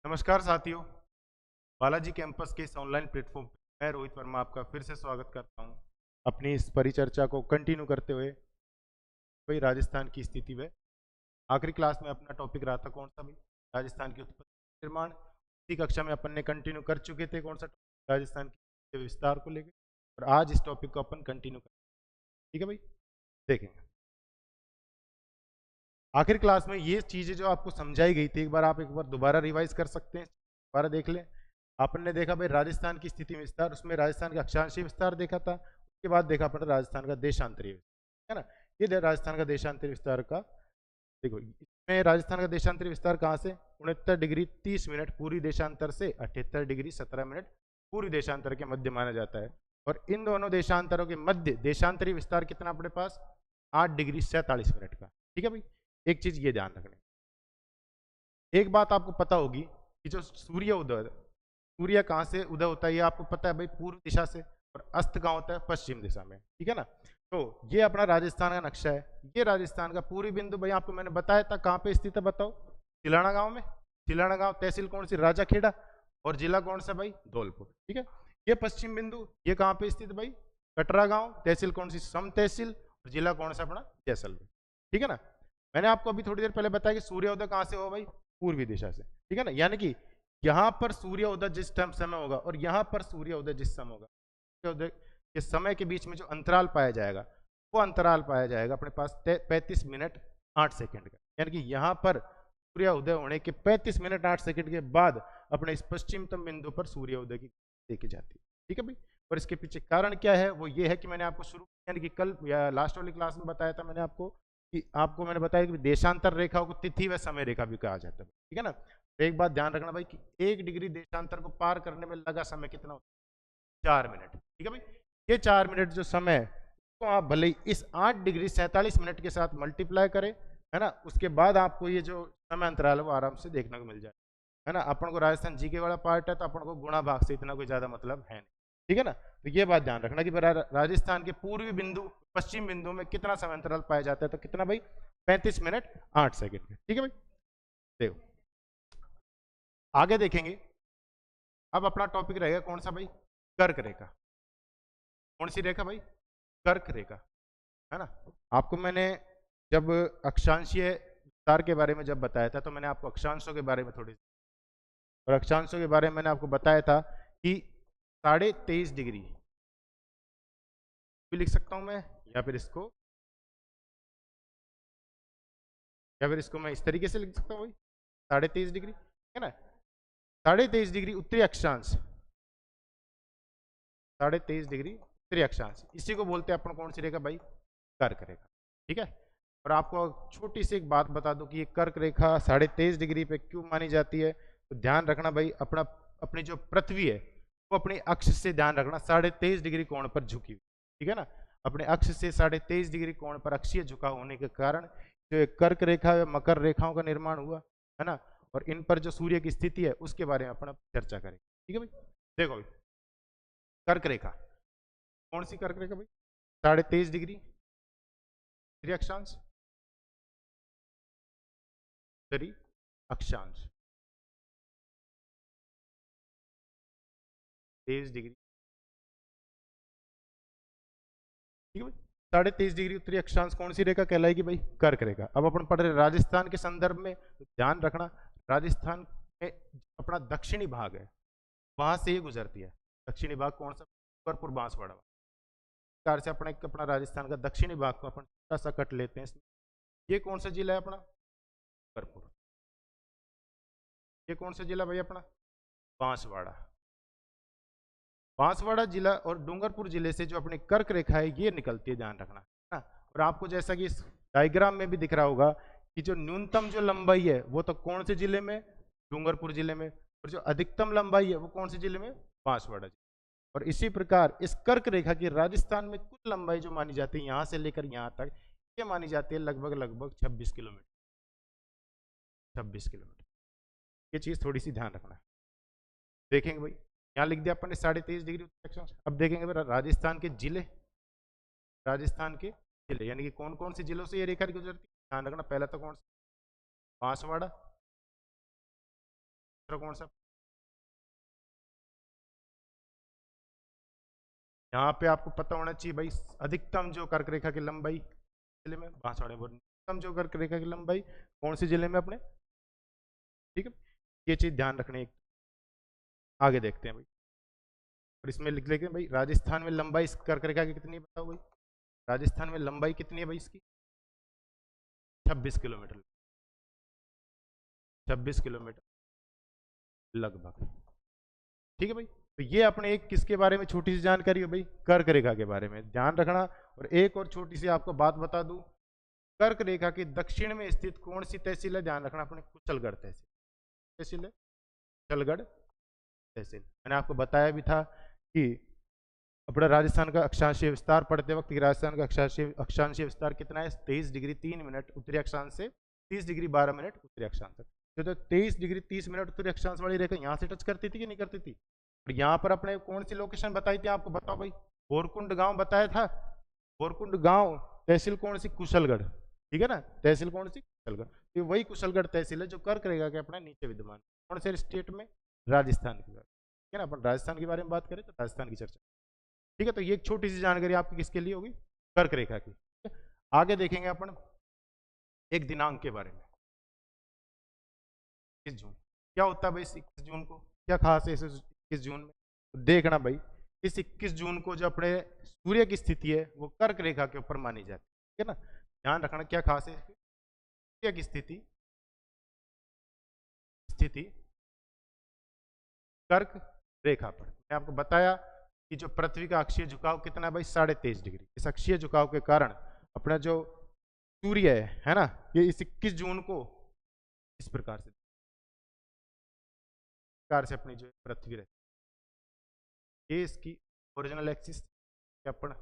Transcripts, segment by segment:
नमस्कार साथियों। बालाजी कैंपस के इस ऑनलाइन प्लेटफॉर्म पर मैं रोहित वर्मा आपका फिर से स्वागत करता हूं अपनी इस परिचर्चा को कंटिन्यू करते हुए। भाई राजस्थान की स्थिति में आखिरी क्लास में अपना टॉपिक रहा था कौन सा भाई? राजस्थान की उत्पत्ति निर्माण। इसी कक्षा में अपन ने कंटिन्यू कर चुके थे कौन सा टॉपिक? राजस्थान के विस्तार को लेकर। और आज इस टॉपिक को अपन कंटिन्यू करें, ठीक है भाई? देखेंगे आखिर क्लास में ये चीजें जो आपको समझाई गई थी, एक बार दोबारा रिवाइज कर सकते हैं, दोबारा देख लें। आपने देखा भाई राजस्थान की स्थिति में विस्तार, उसमें राजस्थान का अक्षांशीय विस्तार देखा था। उसके बाद देखा अपन राजस्थान का देशांतरीय, है ना? ये राजस्थान का देशांतरीय विस्तार का देखो, इसमें राजस्थान का देशांतरीय विस्तार कहाँ से? 69 डिग्री 30 मिनट पूरी देशांतर से 78 डिग्री 17 मिनट पूरी देशांतर के मध्य माना जाता है। और इन दोनों देशांतरों के मध्य देशांतरीय विस्तार कितना अपने पास? 8 डिग्री 47 मिनट का। ठीक है भाई, एक चीज ये ध्यान रखने, एक बात आपको पता होगी कि जो सूर्य उदय, सूर्य कहाँ से उदय होता है ये आपको पता है भाई, पूर्व दिशा से। और अस्त कहाँ होता है? पश्चिम दिशा में, ठीक है ना? तो ये अपना राजस्थान का नक्शा है। ये राजस्थान का पूरी बिंदु भाई आपको मैंने बताया था कहाँ पे स्थित है, बताओ। तिलाना गांव में। तिलाना गांव तहसील कौन सी? राजाखेड़ा। और जिला कौन सा भाई? धौलपुर, ठीक है। ये पश्चिम बिंदु ये कहाँ पे स्थित भाई? कटरा गांव तहसील कौन सी? सम तहसील। और जिला कौन सा अपना? जैसलमेर, ठीक है ना? मैंने आपको अभी थोड़ी देर पहले बताया कि सूर्योदय कहाँ से हो भाई? पूर्वी दिशा से, ठीक है ना? यानी कि यहां पर सूर्योदय जिस टाइम समय होगा और यहां पर सूर्योदय जिस समय होगा, सूर्योदय के समय के बीच में जो अंतराल पाया जाएगा, वो अंतराल पाया जाएगा अपने पास 35 मिनट 8 सेकंड का। यानी कि यहां पर सूर्योदय होने के 35 मिनट 8 सेकंड के बाद अपने इस पश्चिमतम बिंदु पर सूर्योदय की देखी जाती है, ठीक है भाई। और इसके पीछे कारण क्या है? वो ये है कि मैंने आपको शुरू यानी कि कल या लास्ट वाली क्लास में बताया था मैंने आपको कि आपको मैंने बताया कि देशांतर रेखा को तिथि व समय रेखा भी कहा जाता है, ठीक है ना? तो एक बात ध्यान रखना भाई कि 1 डिग्री देशांतर को पार करने में लगा समय कितना होता है? 4 मिनट, ठीक है भाई। ये 4 मिनट जो समय है, तो आप भले ही इस 8 डिग्री 47 मिनट के साथ मल्टीप्लाई करें, है ना, उसके बाद आपको ये जो समय अंतराल है वो आराम से देखने को मिल जाए, है ना? अपन को राजस्थान जीके वाला पार्ट है तो अपन को गुणा भाग से इतना कोई ज्यादा मतलब है नहीं, ठीक है ना? तो ये बात ध्यान रखना कि राजस्थान के पूर्वी बिंदु पश्चिम बिंदु में कितना समय अंतराल पाया जाता है, तो कितना भाई? 35 मिनट 8 सेकंड, ठीक है भाई। देखो आगे देखेंगे। अब अपना टॉपिक रहेगा कौन सा भाई? कर्क रेखा। कौन सी रेखा भाई? कर्क रेखा, है ना? आपको मैंने जब अक्षांशीय विस्तार के बारे में जब बताया था तो मैंने आपको अक्षांशों के बारे में थोड़ी, और अक्षांशों के बारे में मैंने आपको बताया था कि 23.5 डिग्री भी लिख सकता हूं मैं, या फिर इसको, या फिर इसको मैं इस तरीके से लिख सकता हूँ भाई, 23.5 डिग्री, है ना? 23.5 डिग्री उत्तरी अक्षांश, 23.5 डिग्री उत्तरी अक्षांश, इसी को बोलते हैं अपन कौन सी रेखा भाई? कर्क रेखा, ठीक है। और आपको छोटी सी एक बात बता दूं कि ये कर्क रेखा 23.5 डिग्री पे क्यों मानी जाती है, तो ध्यान रखना भाई, अपना अपनी जो पृथ्वी है वो अपने अक्ष से, ध्यान रखना, 23.5 डिग्री कोण पर झुकी हुई, ठीक है ना? अपने अक्ष से 23.5 डिग्री कोण पर अक्षीय झुकाव होने के कारण जो कर्क रेखा व मकर रेखाओं का निर्माण हुआ, है ना? और इन पर जो सूर्य की स्थिति है उसके बारे में अपन चर्चा करेंगे, ठीक है भाई। देखो भाई, कर्क रेखा कौन सी कर्क रेखा भाई? 23.5 डिग्री उत्तरी अक्षांश, उत्तरी अक्षांश, 23 डिग्री, ठीक है भाई। 23.5 डिग्री उत्तरी अक्षांश कौन सी रेखा कहलाएगी भाई? कर्क रेखा। अब अपन पढ़ रहे राजस्थान के संदर्भ में, तो ध्यान रखना राजस्थान में अपना दक्षिणी भाग है, वहां से ये गुजरती है। दक्षिणी भाग कौन सा? डूंगरपुर बांसवाड़ा। कार से अपना एक अपना राजस्थान का दक्षिणी भाग को अपन छोटा सा कट लेते हैं। ये कौन सा जिला है अपना? डूंगरपुर। ये कौन सा जिला भाई अपना? बांसवाड़ा। बांसवाड़ा जिला और डूंगरपुर जिले से जो अपनी कर्क रेखा है ये निकलती है, ध्यान रखना, है ना? और आपको जैसा कि इस डायग्राम में भी दिख रहा होगा कि जो न्यूनतम जो लंबाई है वो तो कौन से जिले में? डूंगरपुर जिले में। और जो अधिकतम लंबाई है वो कौन से जिले में? बांसवाड़ा जिले। और इसी प्रकार इस कर्क रेखा की राजस्थान में कुल लंबाई जो मानी जाती है यहाँ से लेकर यहाँ तक, ये मानी जाती है लगभग लगभग 26 किलोमीटर। 26 किलोमीटर, ये चीज थोड़ी सी ध्यान रखना है। देखेंगे भाई, यहाँ लिख दिया अपन ने 23.5 डिग्री उत्तर अक्षांश। अब देखेंगे भाई राजस्थान के जिले, राजस्थान के जिले यानी कि कौन कौन से जिलों से ये रेखा गुजरती है, ध्यान रखना। पहला तो कौन सा? बांसवाड़ा, दूसरा कौन सा? यहाँ पे आपको पता होना चाहिए भाई, अधिकतम जो कर्क रेखा की लंबाई जिले में, बांसवाड़े बोल, अधिकतम जो कर्क रेखा की लंबाई कौन से जिले में अपने, ठीक है, ये चीज ध्यान रखनी है। आगे देखते हैं भाई, और इसमें लिख लेते हैं भाई, राजस्थान में लंबाई इस कर्क रेखा की कितनी है बताओ भाई, राजस्थान में लंबाई कितनी है भाई इसकी? 26 किलोमीटर, 26 किलोमीटर लगभग, ठीक है भाई। तो ये अपने एक किसके बारे में छोटी सी जानकारी है भाई, कर्क रेखा के बारे में ध्यान रखना। और एक और छोटी सी आपको बात बता दूं, कर्क रेखा के दक्षिण में स्थित कौन सी तहसील है, ध्यान रखना, अपने कुशलगढ़ तहसील, तहसील है कुशलगढ़ तहसील। मैंने आपको बताया भी था कि अपना राजस्थान का अक्षांशीय विस्तार पढ़ते वक्त, राजस्थान का अक्षांशीय विस्तार कितना है, 23 डिग्री 3 मिनट उत्तरी अक्षांश से 30 डिग्री 12 मिनट उत्तरी अक्षांश तक। तो 23 डिग्री 30 मिनट उत्तरी अक्षांश वाली रेखा यहाँ से टच करती थी कि नहीं करती थी? और यहाँ पर अपने कौन सी लोकेशन बताई थी आपको, बताओ भाई, बोरकुंड गांव बताया था, बोरकुंड गांव, तहसील कौन सी, कुशलगढ़, ठीक है ना, तहसील कौन सी, कुशलगढ़। तो वही कुशलगढ़ तहसील है जो कर्क रेखा के अपने नीचे विद्यमान, कौन से स्टेट में, राजस्थान की बात, ठीक है ना, अपन राजस्थान के बारे में बात करें तो राजस्थान की चर्चा, ठीक है। तो ये एक छोटी सी जानकारी आपकी किसके लिए होगी, कर्क रेखा की। आगे देखेंगे अपन एक दिनांक के बारे में, 21 जून, क्या होता है भाई 21 जून को, क्या खास है इस 21 जून में? तो देखना भाई, इस 21 जून को जो अपने सूर्य की स्थिति है वो कर्क रेखा के ऊपर मानी जाती है, ठीक है ना, ध्यान रखना क्या खास है, सूर्य की स्थिति, स्थिति कर्क रेखा पर। मैं आपको बताया कि जो पृथ्वी का अक्षीय झुकाव कितना है भाई, 23.5 डिग्री। इस अक्षीय झुकाव के कारण अपना जो सूर्य है ना, ये इस 21 जून को इस प्रकार से अपनी जो पृथ्वी रहती है, ये इसकी ओरिजिनल एक्सिस अपन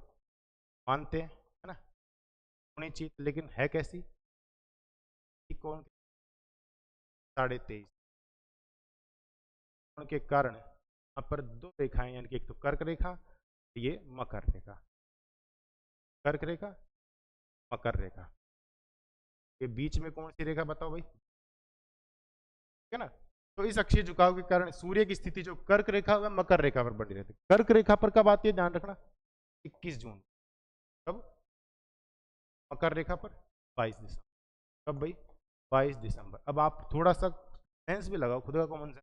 मानते हैं, है ना, होनी चाहिए, लेकिन है कैसी, कौन, 23.5 के कारण यहाँ पर दो रेखाएं, यानी कि एक तो कर्क रेखा, ये मकर रेखा, कर्क रेखा, मकर रेखा, ये बीच में कौन सी रेखा बताओ भाई, ठीक है ना। तो इस अक्षीय झुकाव के कारण सूर्य की स्थिति जो कर्क रेखा व मकर रेखा पर बनी रहती है। कर्क रेखा पर कब आती है, ध्यान रखना, 21 जून, कब, मकर रेखा पर 22 दिसंबर, कब भाई, 22 दिसंबर। अब आप थोड़ा सा सेंस भी लगाओ, खुद का कॉमन सेंस,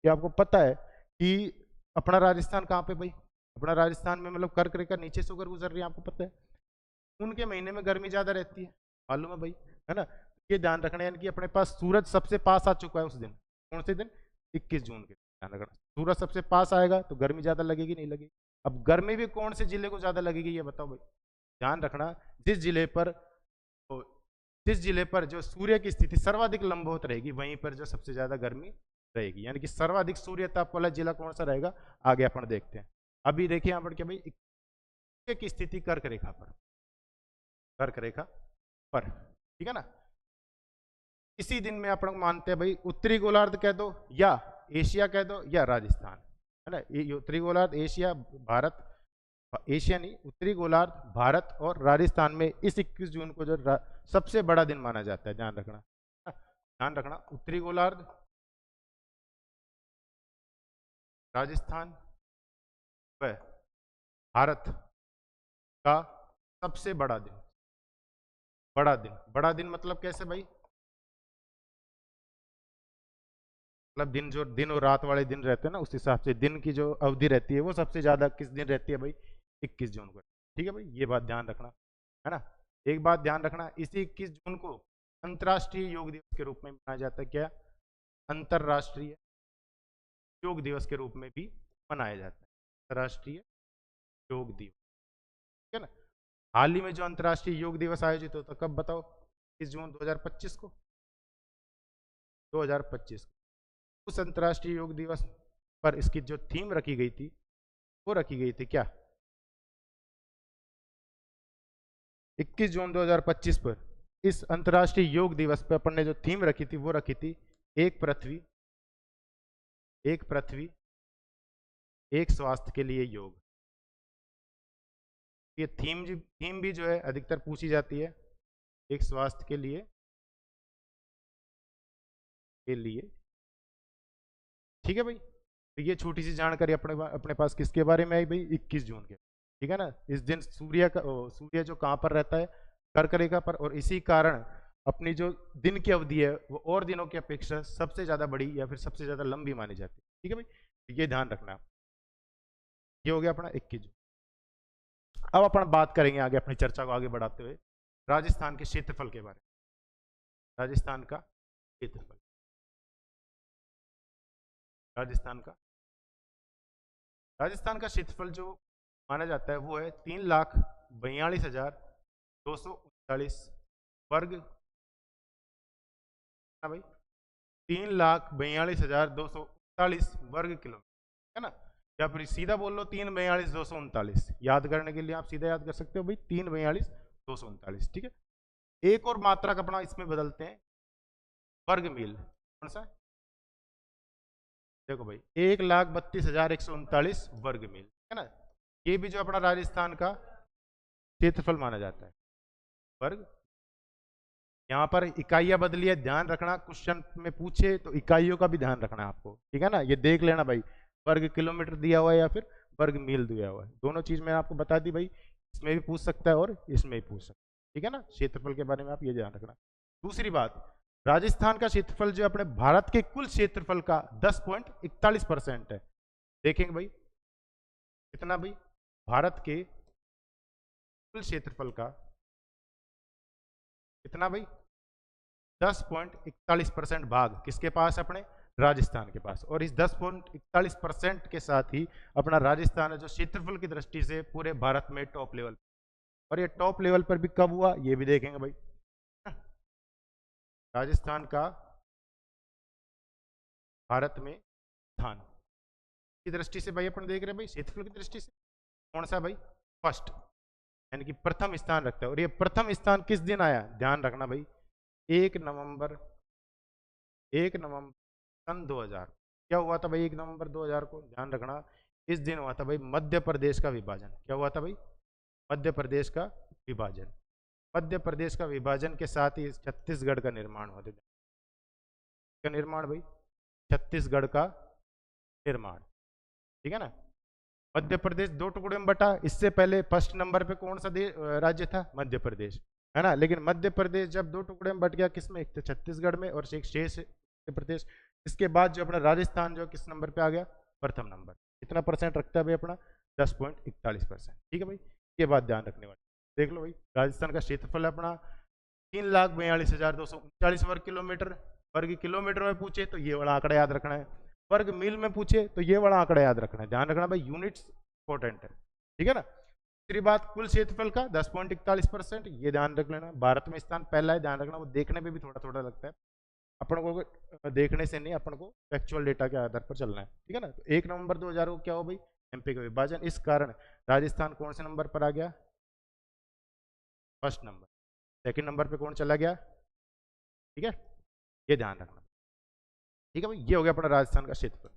कि आपको पता है कि अपना राजस्थान कहाँ पे भाई, अपना राजस्थान में मतलब कर्क रेखा नीचे से होकर गुजर रही है, आपको पता है, उनके महीने में गर्मी ज्यादा रहती है, मालूम है भाई, है ना। ये ध्यान रखना, यानी कि अपने पास सूरज सबसे पास आ चुका है उस दिन, कौन से दिन, 21 जून के, ध्यान रखना, सूरज सबसे पास आएगा तो गर्मी ज्यादा लगेगी नहीं लगेगी। अब गर्मी भी कौन से जिले को ज्यादा लगेगी ये बताओ भाई, ध्यान रखना, जिस जिले पर जो सूर्य की स्थिति सर्वाधिक लंबवत रहेगी वहीं पर जो सबसे ज्यादा गर्मी रहेगी, यानी कि सर्वाधिक सूर्य ताप वाला जिला कौन सा रहेगा, आगे अपन देखते हैं। अभी देखिए यहाँ पर क्या भाई, सूर्य की स्थिति कर्क रेखा पर, कर्क रेखा पर, ठीक है ना। इसी दिन में अपन मानते हैं भाई, उत्तरी गोलार्ध कह दो या एशिया कह दो या राजस्थान, है ना, ये उत्तरी गोलार्ध, एशिया, भारत, एशिया नहीं, उत्तरी गोलार्ध, भारत और राजस्थान में इस 21 जून को जो सबसे बड़ा दिन माना जाता है, ध्यान रखना, ध्यान रखना, उत्तरी गोलार्ध, राजस्थान व भारत का सबसे बड़ा दिन, बड़ा दिन, बड़ा दिन मतलब कैसे भाई, मतलब दिन, जो दिन और रात वाले दिन रहते हैं ना, उस हिसाब से दिन की जो अवधि रहती है वो सबसे ज्यादा किस दिन रहती है भाई, 21 जून को, ठीक है भाई, ये बात ध्यान रखना, है ना। एक बात ध्यान रखना, इसी 21 जून को अंतर्राष्ट्रीय योग दिवस के रूप में मनाया जाता है, क्या, अंतर्राष्ट्रीय योग दिवस के रूप में भी मनाया जाता है, अंतर्राष्ट्रीय योग दिवस, ठीक है ना। हाल ही में जो अंतर्राष्ट्रीय योग दिवस आयोजित होता, कब बताओ, 21 जून 2025 को, 2025 को, उस अंतर्राष्ट्रीय योग दिवस पर इसकी जो थीम रखी गई थी वो रखी गई थी क्या, 21 जून 2025 पर इस अंतर्राष्ट्रीय योग दिवस पर अपन ने जो थीम रखी थी वो रखी थी, एक पृथ्वी, एक पृथ्वी, एक स्वास्थ्य के लिए योग। ये थीम भी जो है अधिकतर पूछी जाती है, एक स्वास्थ्य के लिए ठीक है भाई, तो ये छोटी सी जानकारी अपने पास किसके बारे में आई भाई, 21 जून के, ठीक है ना। इस दिन सूर्य जो कहाँ पर रहता है, कर्क रेखा पर, और इसी कारण अपनी जो दिन की अवधि है वो और दिनों की अपेक्षा सबसे ज्यादा बड़ी या फिर सबसे ज्यादा लंबी मानी जाती है, ठीक है भाई, तो ये ध्यान रखना। ये हो गया अपना 21 जून। अब अपन बात करेंगे आगे, अपनी चर्चा को आगे बढ़ाते हुए राजस्थान के क्षेत्रफल के बारे में। राजस्थान का क्षेत्रफल, राजस्थान का क्षेत्रफल जो माना जाता है वो है 3,42,239 वर्ग, है भाई, 3,42,239 वर्ग किलोमीटर, है ना। या फिर सीधा बोल लो 3,42,239, याद करने के लिए आप सीधा याद कर सकते हो भाई 3,42,239, ठीक है। एक और मात्रा का अपना इसमें बदलते हैं, वर्ग मील, कौन सा, देखो भाई 1,32,139 वर्ग मील, है ना। ये भी जो अपना राजस्थान का क्षेत्रफल माना जाता है, वर्ग। यहाँ पर इकाइयां बदली है, ध्यान रखना, क्वेश्चन में पूछे तो इकाइयों का भी ध्यान रखना आपको, ठीक है ना। ये देख लेना भाई, वर्ग किलोमीटर दिया हुआ है या फिर वर्ग मील दिया हुआ है, दोनों चीज मैंने आपको बता दी भाई, इसमें भी पूछ सकता है और इसमें भी पूछ सकता है, ठीक है ना। क्षेत्रफल के बारे में आप ये ध्यान रखना। दूसरी बात, राजस्थान का क्षेत्रफल जो अपने भारत के कुल क्षेत्रफल का 10.41% है। देखेंगे भाई कितना भाई, भारत के कुल क्षेत्रफल का कितना भाई, 10.41% भाग किसके पास, अपने राजस्थान के पास। और इस 10.41% के साथ ही अपना राजस्थान है जो क्षेत्रफल की दृष्टि से पूरे भारत में टॉप लेवल, और ये टॉप लेवल पर भी कब हुआ ये भी देखेंगे भाई। राजस्थान का भारत में स्थान की दृष्टि से भाई अपन देख रहे हैं भाई, क्षेत्रफल की दृष्टि से कौन सा भाई, फर्स्ट, यानी कि प्रथम स्थान रखता है। और ये प्रथम स्थान किस दिन आया, ध्यान रखना भाई, 1 नवंबर सन 2000। क्या हुआ था भाई 1 नवंबर 2000 को, ध्यान रखना, इस दिन हुआ था भाई मध्य प्रदेश का विभाजन। क्या हुआ था भाई, मध्य प्रदेश का विभाजन। मध्य प्रदेश का विभाजन के साथ ही छत्तीसगढ़ का निर्माण हुआ था। का निर्माण भाई, छत्तीसगढ़ का निर्माण, ठीक है ना। मध्य प्रदेश 2 टुकड़े में बटा, इससे पहले फर्स्ट नंबर पे कौन सा राज्य था, मध्य प्रदेश, है ना। लेकिन मध्य प्रदेश जब 2 टुकड़े में बट गया, किसमें, एक तो छत्तीसगढ़ में और एक शेष मध्य प्रदेश। इसके बाद जो अपना राजस्थान जो किस नंबर पे आ गया, प्रथम नंबर। कितना परसेंट रखता है भाई अपना, 10.41%, ठीक है भाई। ये बात ध्यान रखने वाली, देख लो भाई, राजस्थान का क्षेत्रफल अपना 3,42,239 वर्ग किलोमीटर। वर्ग किलोमीटर में पूछे तो ये वाला आंकड़ा याद रखना है, वर्ग मील में पूछे तो ये वाला आंकड़ा याद रखना है, ध्यान रखना भाई, यूनिट्स इंपॉर्टेंट है, ठीक है ना। दूसरी बात, कुल क्षेत्रफल का 10.41%, ये ध्यान रख लेना। भारत में स्थान पहला है, ध्यान रखना, वो देखने में भी थोड़ा थोड़ा लगता है, अपन को देखने से नहीं, अपन को फैक्चुअल डेटा के आधार पर चलना है, ठीक है ना। तो 1 नवंबर 2000 को क्या हो भाई, एमपी का विभाजन, इस कारण राजस्थान कौन से नंबर पर आ गया, फर्स्ट नंबर। सेकंड नंबर पे कौन चला गया, ठीक है, ये ध्यान रखना, ठीक है भाई। ये हो गया अपना राजस्थान का क्षेत्रफल।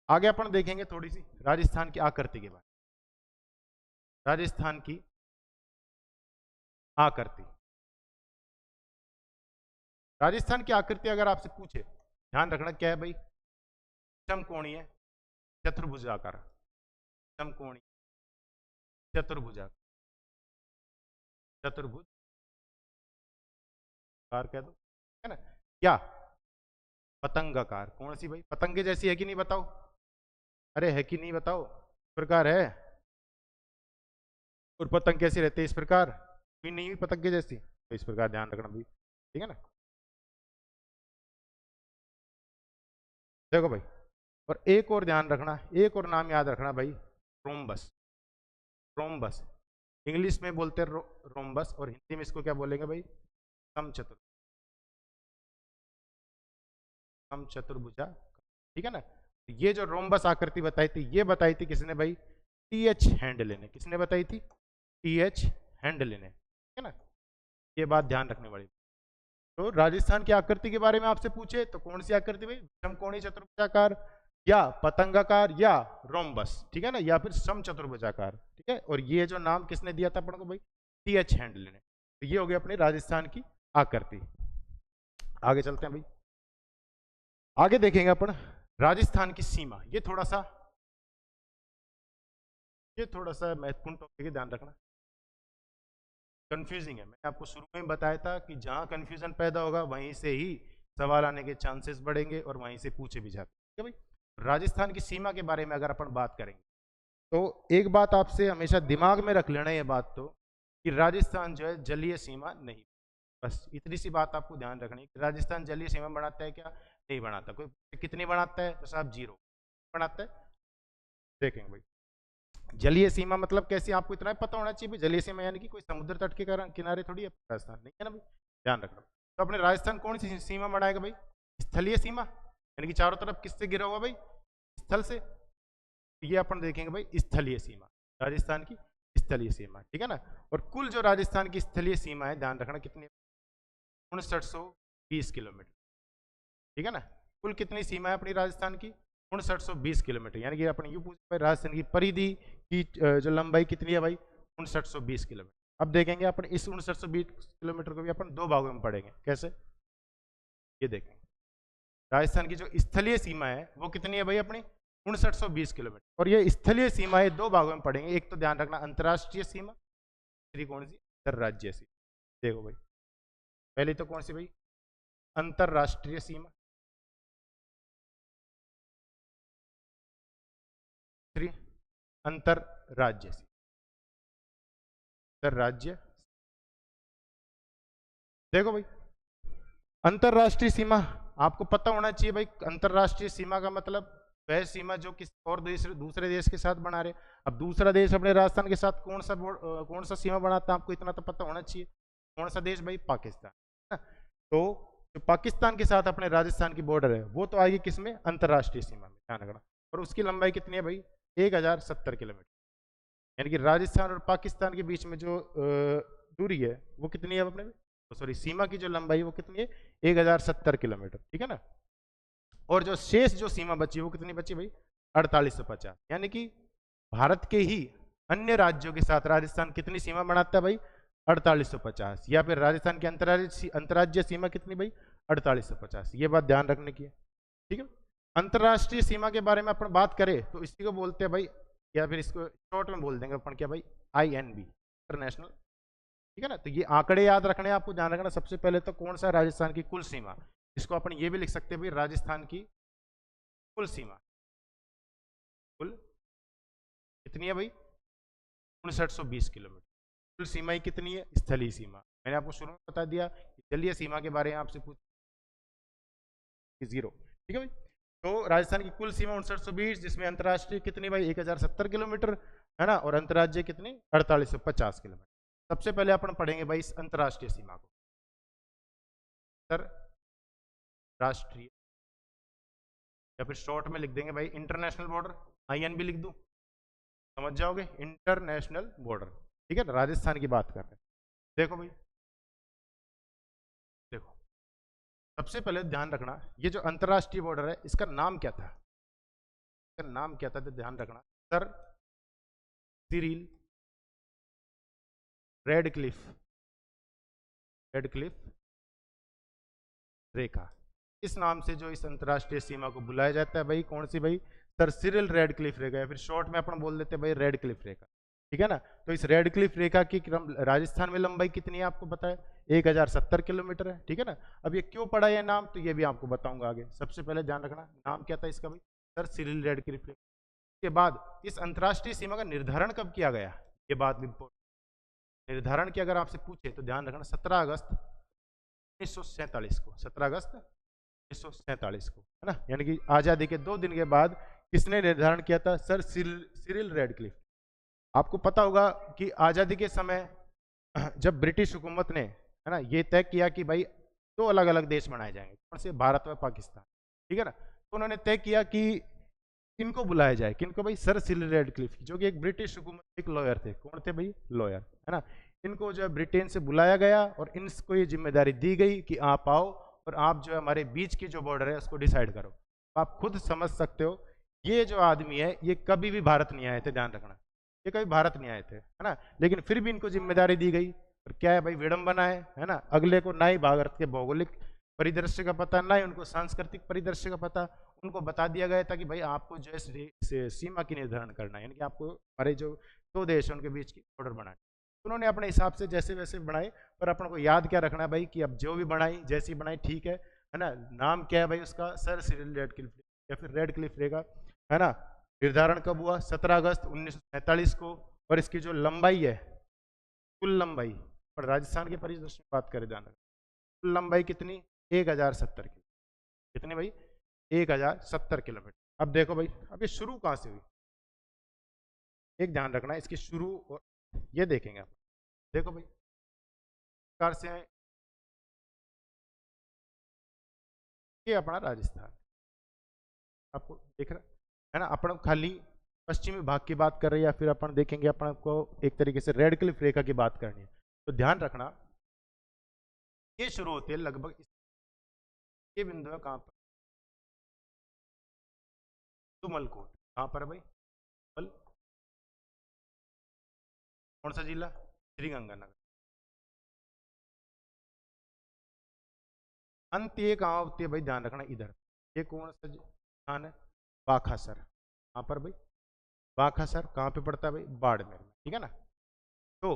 आगे अपन देखेंगे थोड़ी सी राजस्थान की आकृति के बारे में। राजस्थान की आकृति, राजस्थान की आकृति अगर आपसे पूछे, ध्यान रखना क्या है भाई, समकोणीय चतुर्भुजाकार, समकोणीय चतुर्भुजाकार, चतुर्भुज कार कह दो, है ना, क्या पतंगाकार, कौन सी भाई, पतंगे जैसी है कि नहीं बताओ, अरे है कि नहीं बताओ, इस प्रकार है। और पतंग कैसी रहती है, इस प्रकार, भी नहीं हुई पतंगे जैसी, तो इस प्रकार ध्यान रखना भाई, ठीक है ना। देखो भाई, और एक और ध्यान रखना, एक और नाम याद रखना भाई, रोम्बस। रोम्बस इंग्लिश में बोलते हैं रोम्बस, और हिंदी में इसको क्या बोलेंगे भाई, समचतुर, समचतुर्भुजा, ठीक है ना। ये जो रोम्बस आकृति बताई थी, ये बताई थी किसने भाई, टीएच हैंडले ने। किसने बताई थी, टीएच हैंडले ने, ठीक है ना। ये बात ध्यान रखने वाली। तो राजस्थान की आकृति के बारे में आपसे पूछे तो कौन सी आकृति भाई, समकोणीय चतुर्भुजाकार या पतंगाकार या रोम्बस, ठीक है ना, या फिर समचतुर्भुजाकार, ठीक है। और ये जो नाम किसने दिया था अपन को भाई, टीएच हैंडले ने। तो ये हो गया अपने राजस्थान की आकृति। आगे चलते हैं भाई, आगे देखेंगे अपन राजस्थान की सीमा, ये थोड़ा सा महत्वपूर्ण टॉपिक है, ध्यान रखना। कंफ्यूजिंग है, मैंने आपको शुरू में बताया था कि जहां कंफ्यूजन पैदा होगा वहीं से ही सवाल आने के चांसेस बढ़ेंगे और वहीं से पूछे भी जाते हैं। ठीक है भाई, राजस्थान की सीमा के बारे में अगर अपन बात करेंगे तो एक बात आपसे हमेशा दिमाग में रख लेना, ये बात तो कि राजस्थान जो है जलीय सीमा नहीं, बस इतनी सी बात आपको ध्यान रखनी है। राजस्थान जलीय सीमा बनाता है क्या? नहीं बनाता। कोई कितनी बनाता है? तो साहब 0 बनाता है। देखेंगे भाई, जलीय सीमा मतलब कैसी, आपको इतना पता होना चाहिए भाई। जलीय सीमा यानी कि कोई समुद्र तट के किनारे थोड़ी है राजस्थान, नहीं है ना भाई, ध्यान रखना। तो अपने राजस्थान कौन सी सीमा बनाएगा भाई? स्थलीय सीमा, यानी कि चारों तरफ किससे घिरा हुआ भाई? स्थल से। ये अपन देखेंगे भाई स्थलीय सीमा, राजस्थान की स्थलीय सीमा, ठीक है ना। और कुल जो राजस्थान की स्थलीय सीमा है, ध्यान रखना कितनी, 5920 किलोमीटर, ठीक है ना। कुल कितनी सीमा है अपनी राजस्थान की? 5920 किलोमीटर, यानी कि अपन यूं पूछे राजस्थान की परिधि की जो लंबाई कितनी है भाई? 5920 किलोमीटर। अब देखेंगे अपन इस 5920 किलोमीटर को भी अपन दो भागों में पढ़ेंगे। कैसे? ये देखेंगे राजस्थान की जो स्थलीय सीमा है वो कितनी है भाई अपनी? 5920 किलोमीटर। और ये स्थलीय सीमाएं दो भागों में पढ़ेंगे। एक तो ध्यान रखना अंतर्राष्ट्रीय सीमा, दूसरी कौन सी? अंतर्राज्यीय सीमा। देखो भाई, पहली तो कौन सी भाई? अंतर्राष्ट्रीय सीमा, दूसरी अंतर्राज्य सीमा। अंतर्राज्य, देखो भाई अंतर्राष्ट्रीय सीमा आपको पता होना चाहिए भाई। अंतर्राष्ट्रीय सीमा का मतलब वह सीमा जो किसी और दूसरे देश के साथ बना रहे। अब दूसरा देश अपने राजस्थान के साथ कौन सा सीमा बनाता है, आपको इतना तो पता होना चाहिए। कौन सा देश भाई? पाकिस्तान, है ना। तो जो पाकिस्तान के साथ अपने राजस्थान की बॉर्डर है वो तो आएगी किसमें? अंतर्राष्ट्रीय सीमा में, ध्यान रखना। और उसकी लंबाई कितनी है भाई? 1070 किलोमीटर। यानी कि राजस्थान और पाकिस्तान के बीच में जो दूरी है वो कितनी है अपने, सॉरी सीमा की जो लंबाई वो कितनी है? 1070 किलोमीटर, ठीक है ना। और जो शेष जो सीमा बची वो कितनी बची भाई? 4850। यानी कि भारत के ही अन्य राज्यों के साथ राजस्थान कितनी सीमा बनाता है भाई? 4850। या फिर राजस्थान की अंतर्राज्यीय सीमा कितनी भाई? 4850। ये बात ध्यान रखने की है, ठीक है। अंतर्राष्ट्रीय सीमा के बारे में अपन बात करें तो इसी को बोलते हैं भाई, या फिर इसको शॉर्ट में बोल देंगे अपन क्या भाई? INB, इंटरनेशनल, ठीक है ना। तो ये आंकड़े याद रखने हैं आपको, ध्यान रखना। सबसे पहले तो कौन सा? राजस्थान की कुल सीमा, इसको अपन ये भी लिख सकते हैं भाई राजस्थान की कुल सीमा। कुल कितनी है भाई? 5920 किलोमीटर। कुल सीमा ही कितनी है? स्थलीय सीमा। मैंने आपको शुरू में बता दिया कि जलीय सीमा के बारे में आपसे पूछ 0, ठीक है भाई। तो राजस्थान की कुल सीमा 5920, जिसमें अंतर्राष्ट्रीय कितनी भाई? 1070 किलोमीटर, है ना। और अंतर्राज्यीय कितनी? 4850 किलोमीटर। सबसे पहले अपन पढ़ेंगे भाई इस अंतर्राष्ट्रीय सीमा को। अंतर्राष्ट्रीय, या फिर शॉर्ट में लिख देंगे भाई इंटरनेशनल बॉर्डर, INB लिख दूं, समझ जाओगे, इंटरनेशनल बॉर्डर, ठीक है ना। राजस्थान की बात कर रहे हैं। देखो भाई, देखो सबसे पहले ध्यान रखना, ये जो अंतर्राष्ट्रीय बॉर्डर है इसका नाम क्या था? इसका नाम क्या था तो ध्यान रखना, सर सिरिल रेडक्लिफ रेखा। इस नाम से जो इस अंतर्राष्ट्रीय सीमा को बुलाया जाता है भाई, कौन सी भाई? सर सिरिल रेडक्लिफ रेखा, या फिर शॉर्ट में अपन बोल देते हैं भाई रेडक्लिफ रेखा, ठीक है ना। तो इस रेडक्लिफ रेखा की राजस्थान में लंबाई कितनी है आपको पता है? 1070 किलोमीटर है, ठीक है ना। अब ये क्यों पड़ा ये नाम, तो ये भी आपको बताऊंगा आगे। सबसे पहले ध्यान रखना नाम क्या था इसका भाई? सर सिरिल रेडक्लिफ रेखा। के बाद इस अंतर्राष्ट्रीय सीमा का निर्धारण कब किया गया, ये बात भी इंपॉर्टेंट। निर्धारण की अगर आपसे पूछे तो ध्यान रखना 17 अगस्त 1947 को, 17 अगस्त 1947 को, है ना। यानी कि आजादी के 2 दिन के बाद किसने निर्धारण किया था? Sir Cyril Radcliffe. आपको पता होगा कि आजादी के समय जब ब्रिटिश हुकूमत ने, है ना, ये तय किया कि भाई 2 अलग अलग देश बनाए जाएंगे, कौन से? भारत व पाकिस्तान, ठीक है ना। तो उन्होंने तय किया कि किनको बुलाया जाए, किनको भाई? सर सिरिल रेडक्लिफ, जो कि एक ब्रिटिश हुकूमत, एक लॉयर थे। कौन थे भाई? लॉयर, है ना। इनको जो है ब्रिटेन से बुलाया गया और इनको ये जिम्मेदारी दी गई कि आप आओ और आप जो है हमारे बीच की जो बॉर्डर है उसको डिसाइड करो। आप खुद समझ सकते हो ये जो आदमी है ये कभी भी भारत नहीं आए थे, ध्यान रखना, ये कभी भारत नहीं आए थे, है ना। लेकिन फिर भी इनको जिम्मेदारी दी गई, और क्या है भाई? विडंबना है ना। अगले को ना ही भारत के भौगोलिक परिदृश्य का पता, ना ही उनको सांस्कृतिक परिदृश्य का पता। उनको बता दिया गया था कि भाई आपको जो है सीमा की निर्धारण करना है, यानी कि आपको हमारे जो दो देश हैं उनके बीच की बॉर्डर बनानी। उन्होंने अपने हिसाब से जैसे वैसे बनाए, पर अपन को याद क्या रखना है भाई कि अब जो भी बनाई जैसी बनाई ठीक है ना। नाम क्या है भाई उसका, सर सिरिल रेडक्लिफ या फिर रेडक्लिफ रहेगा, है ना। निर्धारण कब हुआ, 17 अगस्त 1947 को। और इसकी जो लंबाई है, कुल लंबाई, और राजस्थान के परिदृश्य में बात करें ध्यान रखना, कुल लंबाई कितनी, 1070 किलोमीटर। कितनी भाई, 1070 किलोमीटर। अब देखो भाई, अब ये शुरू कहाँ से हुई, एक ध्यान रखना इसकी शुरू, और ये देखेंगे आप। देखो भाई प्रकार से ये अपना राजस्थान आपको दिख रहा है ना। अपन खाली पश्चिमी भाग की बात कर रहे हैं, या फिर अपन देखेंगे अपन को एक तरीके से रेड क्लिफ रेखा की बात करनी है। तो ध्यान रखना ये शुरू होते हैं लगभग ये बिंदु है कहाँ पर, तुमलकोट। कहाँ पर भाई, कौन सा जिला, श्रीगंगानगर। अंत ये कहाँ होती है भाई, ध्यान रखना इधर। ये कौन सा स्थान है, बाखासर। कहाँ पर भाई, बाखासर। कहाँ पे पड़ता है भाई, बाड़मेर में, ठीक है ना। तो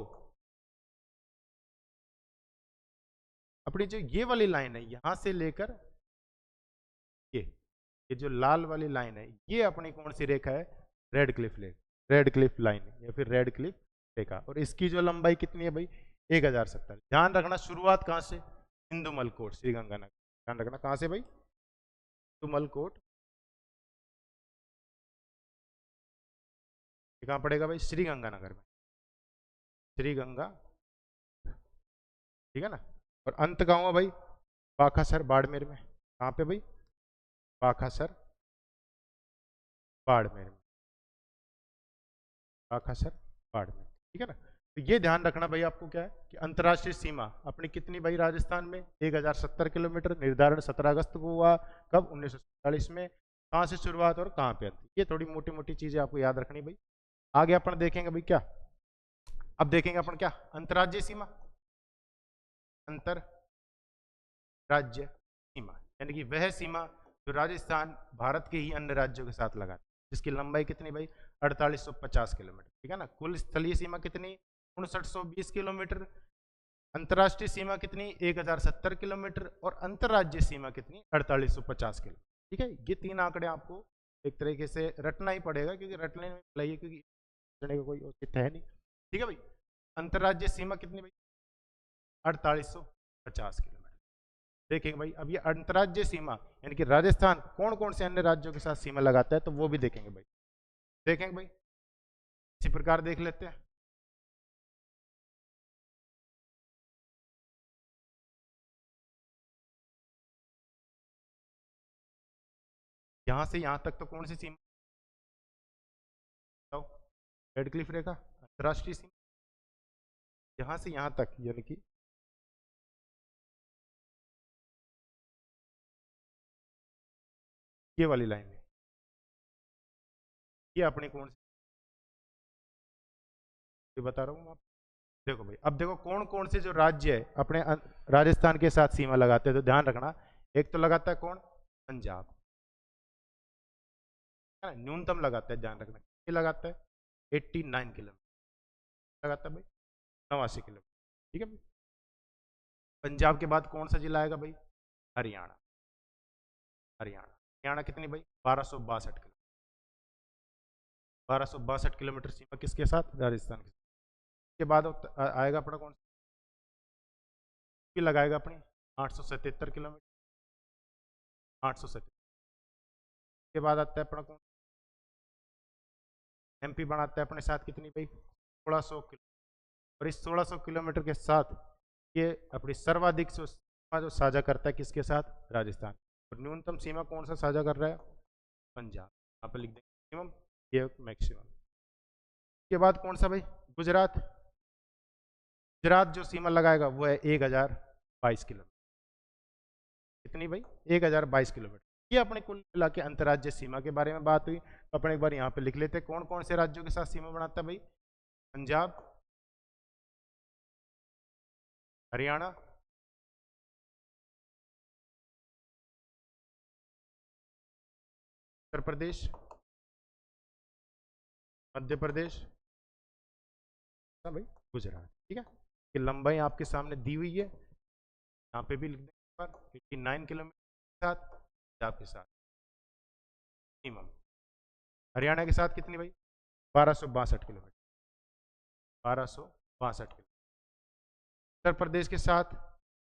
अपनी जो ये वाली लाइन है यहां से लेकर ये जो लाल वाली लाइन है, ये अपनी कौन सी रेखा है, red Cliff red Cliff line या फिर रेड क्लिफ रेखा। और इसकी जो लंबाई कितनी है भाई, 1070। ध्यान रखना शुरुआत कहां से, इंदुमलकोट, श्रीगंगानगर। ध्यान रखना कहां से भाई, इंदुमलकोट। कहां पड़ेगा भाई, श्रीगंगानगर में, श्रीगंगा, ठीक है ना। और अंत कहाँ हुआ भाई, बाखासर बाड़मेर में। कहाँ पे भाई, बाखासर बाड़मेर में, बाखासर बाड़मेर, ठीक है ना। तो ये ध्यान रखना भाई आपको क्या है कि अंतर्राष्ट्रीय सीमा अपनी कितनी भाई राजस्थान में, 1070 किलोमीटर। निर्धारण 17 अगस्त को हुआ, कब, 1947 में। कहाँ से शुरुआत और कहाँ पे अंत, ये थोड़ी मोटी मोटी चीजें आपको याद रखनी भाई। आगे अपन देखेंगे भाई क्या, अब देखेंगे अपन क्या, अंतर्राज्यीय सीमा, अंतर राज्य सीमा, यानी कि वह सीमा जो राजस्थान भारत के ही अन्य राज्यों के साथ लगा, जिसकी लंबाई कितनी भाई, 4850 किलोमीटर, ठीक है ना। कुल स्थलीय सीमा कितनी, 5920 किलोमीटर। अंतर्राष्ट्रीय सीमा कितनी, 1070 किलोमीटर। और अंतर्राज्यीय सीमा कितनी, 4850 किलोमीटर, ठीक है। ये तीन आंकड़े आपको एक तरीके से रटना ही पड़ेगा, क्योंकि रटने में लाइए, क्योंकि रटने का कोई औचित्य है नहीं, ठीक है भाई। अंतर्राज्यीय सीमा कितनी भाई, 4850 किलोमीटर। देखेंगे भाई अब ये अंतर्राज्यीय सीमा, यानी कि राजस्थान कौन कौन से अन्य राज्यों के साथ सीमा लगाता है, तो वो भी देखेंगे भाई। देखेंगे भाई इसी प्रकार देख लेते हैं। यहां से यहां तक तो कौन सी सीमा, बताओ, रेड क्लिफ रेखा, अंतर्राष्ट्रीय सीमा। यहां से यहां तक यानी कि ये वाली लाइन है, ये अपनी कौन सी, ये बता रहा हूं आप। देखो भाई अब देखो कौन कौन से जो राज्य है अपने राजस्थान के साथ सीमा लगाते हैं, तो ध्यान रखना। एक तो लगाता है कौन, पंजाब, है ना, न्यूनतम लगाता है, ध्यान रखना। ये लगाता है 89 किलोमीटर, लगाता है भाई 89 किलोमीटर, ठीक है भाई। पंजाब के बाद कौन सा जिला आएगा भाई, हरियाणा, हरियाणा। हरियाणा कितनी भाई, 1262 किलोमीटर, 1262 किलोमीटर सीमा किसके साथ, राजस्थान के साथ। के बाद आएगा अपना कौन सा लगाएगा अपनी, 877 किलोमीटर, 877। के बाद आता है अपना कौन, एमपी बनाता है अपने साथ कितनी भाई, 1600 किलोमीटर। और इस 1600 किलोमीटर के साथ ये अपनी सर्वाधिक सीमा जो साझा करता है किसके साथ, राजस्थान। और न्यूनतम सीमा कौन सा साझा कर रहा है, पंजाब। यहाँ पर लिख देंगे मिनिमम, ये मैक्सिमम। के बाद कौन सा भाई, गुजरात। गुजरात जो सीमा लगाएगा वो है 1022 किलोमीटर। कितनी भाई, 1022 किलोमीटर। ये अपने कुल मिला के अंतर्राज्यीय सीमा के बारे में बात हुई। तो अपने एक बार यहाँ पे लिख लेते हैं कौन कौन से राज्यों के साथ सीमा बनाता है भाई, पंजाब, हरियाणा, उत्तर प्रदेश, मध्य प्रदेश, भाई गुजरात। ठीक है, कि लंबाई आपके सामने दी हुई है, यहाँ पे भी लिख दें पर 89 किलोमीटर के साथ, पंजाब के साथ मिनिमम। हरियाणा के साथ कितनी भाई? 1262 किलोमीटर, 1262 किलोमीटर। उत्तर प्रदेश के साथ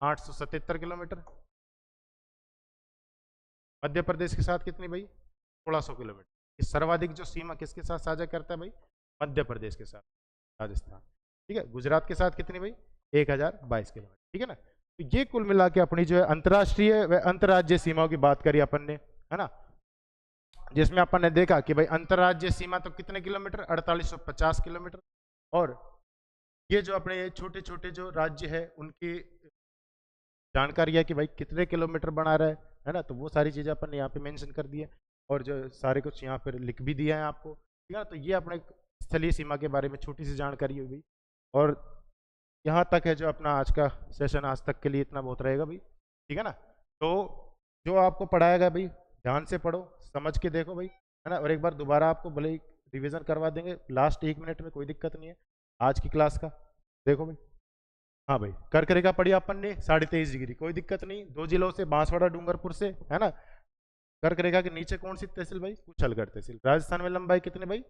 877 किलोमीटर। मध्य प्रदेश के साथ कितनी भाई? 1600 किलोमीटर। इस सर्वाधिक जो सीमा किसके साथ साझा करता है भाई? मध्य प्रदेश के साथ, राजस्थान। ठीक है, गुजरात के साथ कितनी भाई? 1022 किलोमीटर। ठीक है ना, तो ये कुल मिला के अपनी जो है अंतर्राष्ट्रीय व अंतर्राज्यीय सीमाओं की बात करी अपन ने, है ना, जिसमें अपन ने देखा कि भाई अंतर्राज्यीय सीमा तो कितने किलोमीटर? 4850 किलोमीटर। और ये जो अपने छोटे छोटे जो राज्य है उनकी जानकारी है कि भाई कितने किलोमीटर बना रहा है ना, तो वो सारी चीज़ें अपन ने यहाँ पे मेंशन कर दी है और जो सारे कुछ यहाँ पर लिख भी दिया है आपको। ठीक है, तो ये अपने स्थलीय सीमा के बारे में छोटी सी जानकारी हुई। और यहाँ तक है जो अपना आज का सेशन, आज तक के लिए इतना बहुत रहेगा भाई। ठीक है ना, तो जो आपको पढ़ाएगा भाई ध्यान से पढ़ो, समझ के देखो भाई, है ना, और एक बार दोबारा आपको भले ही रिविजन करवा देंगे लास्ट 1 मिनट में, कोई दिक्कत नहीं है आज की क्लास का। देखो भाई, हाँ भाई, कर्क रेखा पढ़ी अपन ने 23.5 डिग्री, कोई दिक्कत नहीं। 2 जिलों से, बांसवाड़ा डूंगरपुर से, है ना। कर्क रेखा के नीचे कौन सी तहसील भाई? कुशलगढ़ तहसील। राजस्थान में लंबाई कितनी भाई?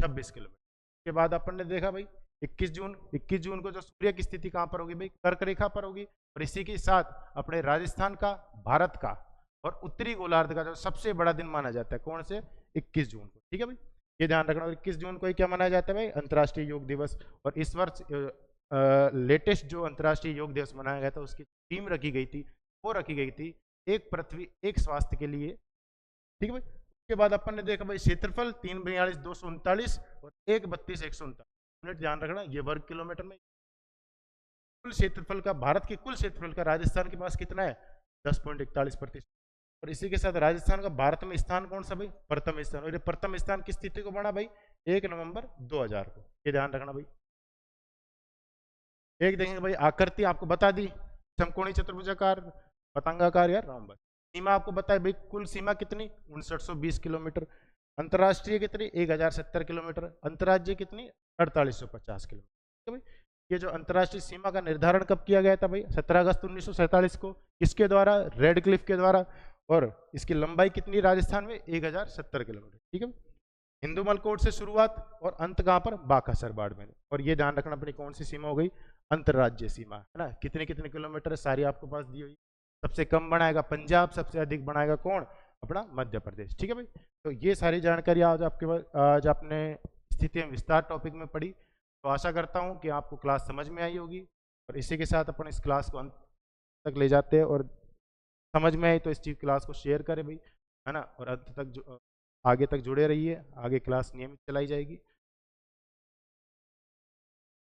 26 किलोमीटर। के बाद अपन ने देखा भाई 21 जून को जो सूर्य की स्थिति कहाँ पर होगी भाई? कर्क रेखा पर होगी। और इसी के साथ अपने राजस्थान का, भारत का और उत्तरी गोलार्ध का जो सबसे बड़ा दिन माना जाता है, कौन से? 21 जून को। ठीक है भाई, ये ध्यान रखना। और 21 जून को ही क्या मनाया जाता है भाई? अंतर्राष्ट्रीय योग दिवस। और इस वर्ष लेटेस्ट जो अंतर्राष्ट्रीय योग दिवस मनाया गया था उसकी थीम रखी गई थी, वो रखी गई थी एक पृथ्वी एक स्वास्थ्य के लिए। ठीक है भाई, उसके बाद अपन ने देखा भाई क्षेत्रफल 34239 और 132,139 यूनिट। ध्यान रखना, ये वर्ग किलोमीटर में। कुल क्षेत्रफल का, भारत के कुल क्षेत्रफल का राजस्थान के पास कितना है? 10.41%। और इसी के साथ राजस्थान का भारत में स्थान कौन सा भाई? प्रथम स्थान। और ये प्रथम स्थान किस तिथि को बना भाई? 1 नवंबर 2000 को। ये ध्यान रखना भाई। एक देखेंगे भाई आकृति आपको बता दी, समकोणी चतुर्भुजाकार, पतंगाकार या रोम्बस। सीमा आपको बताए भाई, कुल सीमा कितनी? 5920 किलोमीटर। अंतर्राष्ट्रीय कितनी? 1070 किलोमीटर। अंतर्राज्यीय कितनी? 4850 किलोमीटर। भाई ये जो अंतर्राष्ट्रीय सीमा का निर्धारण कब किया गया था भाई? 17 अगस्त 1947 को। किसके द्वारा? रेड क्लिफ के द्वारा। और इसकी लंबाई कितनी राजस्थान में? 1070 किलोमीटर। ठीक है, हिंदू मलकोट से शुरुआत और अंत कहाँ पर? बाकासर बाड़ में। और ये ध्यान रखना अपनी कौन सी सीमा हो गई? अंतर्राज्यीय सीमा, है ना। कितने कितने किलोमीटर सारी आपको पास दी हुई। सबसे कम बनाएगा पंजाब, सबसे अधिक बनाएगा कौन? अपना मध्य प्रदेश। ठीक है भाई, तो ये सारी जानकारी आज आज आपने स्थिति में विस्तार टॉपिक में पढ़ी। तो आशा करता हूँ कि आपको क्लास समझ में आई होगी। और इसी के साथ अपन इस क्लास को अंत तक ले जाते हैं। और समझ में आई तो इस चीज़ क्लास को शेयर करें भाई, है ना। और अंत तक आगे तक जुड़े रहिए, आगे क्लास नियमित चलाई जाएगी।